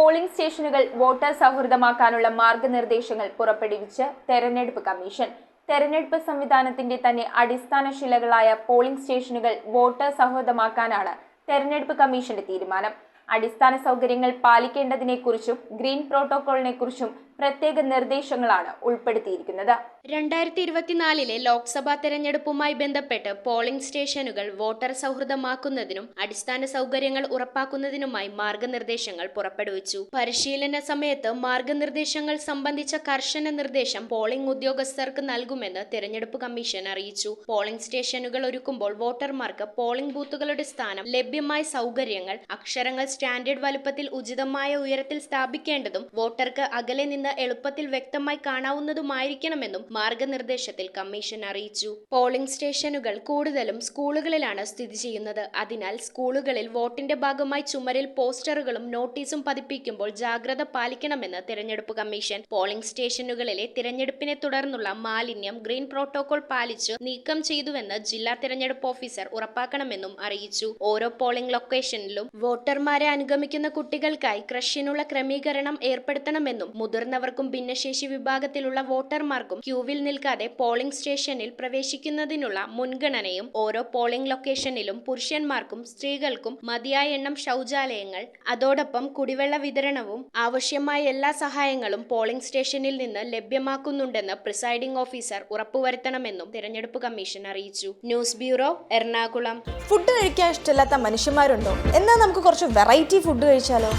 Polling സ്റ്റേഷനുകൾ voter സൗഹൃദമാക്കാനുള്ള മാർഗനിർദ്ദേശങ്ങൾ പുറപ്പെടുവിച്ച് തെരഞ്ഞെടുപ്പ് കമ്മീഷൻ. തെരഞ്ഞെടുപ്പ് സംവിധാനത്തിന്റെ തന്നെ അടിസ്ഥാന ശിലകളായ പോളിംഗ് സ്റ്റേഷനുകൾ വോട്ടർ സൗഹൃദമാക്കാനാണ് തെരഞ്ഞെടുപ്പ് കമ്മീഷന്റെ തീരുമാനം. അടിസ്ഥാന സൗകര്യങ്ങൾ പാലിക്കേണ്ടതിനെക്കുറിച്ചും ഗ്രീൻ പ്രോട്ടോകോളിനെക്കുറിച്ചും പ്രത്യേക നിർദ്ദേശങ്ങളാണ് ഉൾപ്പെടുത്തിയിരിക്കുന്നത്. 2024 ലോക്സഭാ തെരഞ്ഞെടുപ്പുമായി ബന്ധപ്പെട്ട് പോളിംഗ് സ്റ്റേഷനുകൾ വോട്ടർ സൗഹൃദമാക്കുന്നതിനും അടിസ്ഥാന സൗകര്യങ്ങൾ ഉറപ്പാക്കുന്നതിനുമായി മാർഗനിർദ്ദേശങ്ങൾ പുറപ്പെടുവിച്ചു. പരിശീലന സമയത്ത് മാർഗനിർദ്ദേശങ്ങൾ സംബന്ധിച്ച കർശന നിർദ്ദേശം പോളിംഗ് ഉദ്യോഗസ്ഥർക്ക് നൽകുമെന്ന് തെരഞ്ഞെടുപ്പ് കമ്മീഷൻ അറിയിച്ചു. പോളിംഗ് സ്റ്റേഷനുകൾ ഒരുക്കുമ്പോൾ വോട്ടർമാർക്ക് പോളിംഗ് ബൂത്തുകളുടെ സ്ഥാനം, ലഭ്യമായ സൗകര്യങ്ങൾ, അക്ഷരങ്ങൾ സ്റ്റാൻഡേർഡ് വലുപ്പത്തിൽ ഉചിതമായ ഉയരത്തിൽ സ്ഥാപിക്കേണ്ടതും വോട്ടർക്ക് അകലെ നിന്ന് എളുപ്പത്തിൽ വ്യക്തമായി കാണാവുന്നതുമായിരിക്കണമെന്നും മാർഗനിർദ്ദേശത്തിൽ കമ്മീഷൻ അറിയിച്ചു. പോളിംഗ് സ്റ്റേഷനുകൾ കൂടുതലും സ്കൂളുകളിലാണ് സ്ഥിതി ചെയ്യുന്നത്. അതിനാൽ സ്കൂളുകളിൽ വോട്ടിന്റെ ഭാഗമായി ചുമരിൽ പോസ്റ്ററുകളും നോട്ടീസും പതിപ്പിക്കുമ്പോൾ ജാഗ്രത പാലിക്കണമെന്ന് തെരഞ്ഞെടുപ്പ് കമ്മീഷൻ. പോളിംഗ് സ്റ്റേഷനുകളിലെ തിരഞ്ഞെടുപ്പിനെ തുടർന്നുള്ള മാലിന്യം ഗ്രീൻ പ്രോട്ടോകോൾ പാലിച്ചു നീക്കം ചെയ്തുവെന്ന് ജില്ലാ തിരഞ്ഞെടുപ്പ് ഓഫീസർ ഉറപ്പാക്കണമെന്നും അറിയിച്ചു. ഓരോ പോളിംഗ് ലൊക്കേഷനിലും വോട്ടർമാരെ അനുഗമിക്കുന്ന കുട്ടികൾക്കായി ക്രഷിനുള്ള ക്രമീകരണം ഏർപ്പെടുത്തണമെന്നും മുതിർന്നവർക്കും ഭിന്നശേഷി വിഭാഗത്തിലുള്ള വോട്ടർമാർക്കും ക്യൂവിൽ നിൽക്കാതെ പോളിംഗ് സ്റ്റേഷനിൽ പ്രവേശിക്കുന്നതിനുള്ള മുൻഗണനയും ഓരോ പോളിംഗ് ലൊക്കേഷനിലും പുരുഷന്മാർക്കും സ്ത്രീകൾക്കും മതിയായ എണ്ണം ശൗചാലയങ്ങൾ, അതോടൊപ്പം കുടിവെള്ള വിതരണവും ആവശ്യമായ എല്ലാ സഹായങ്ങളും പോളിംഗ് സ്റ്റേഷനിൽ നിന്ന് ലഭ്യമാക്കുന്നുണ്ടെന്ന് പ്രിസൈഡിംഗ് ഓഫീസർ ഉറപ്പുവരുത്തണമെന്നും തിരഞ്ഞെടുപ്പ് കമ്മീഷൻ അറിയിച്ചു. News bureau, Ernakulam. ഫുഡ് കഴിക്കാൻ ഇഷ്ടമില്ലാത്ത മനുഷ്യന്മാരുണ്ടോ? എന്നാൽ നമുക്ക് കുറച്ച് വെറൈറ്റി ഫുഡ് കഴിച്ചാലോ?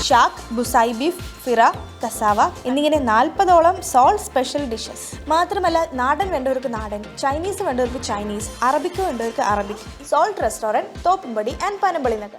ഷാക്ക്, ബുസായി ബീഫ്, ഫിറ, കസാവ എന്നിങ്ങനെ 40ഓളം സോൾ സ്പെഷ്യൽ ഡിഷസ്. മാത്രമല്ല, നാടൻ വേണ്ടവർക്ക് നാടൻ, ചൈനീസ് വേണ്ടവർക്ക് ചൈനീസ്, അറബിക്ക് വേണ്ടവർക്ക് Arabic. Salt restaurant, Thoppumpady and Panampilly Nagar.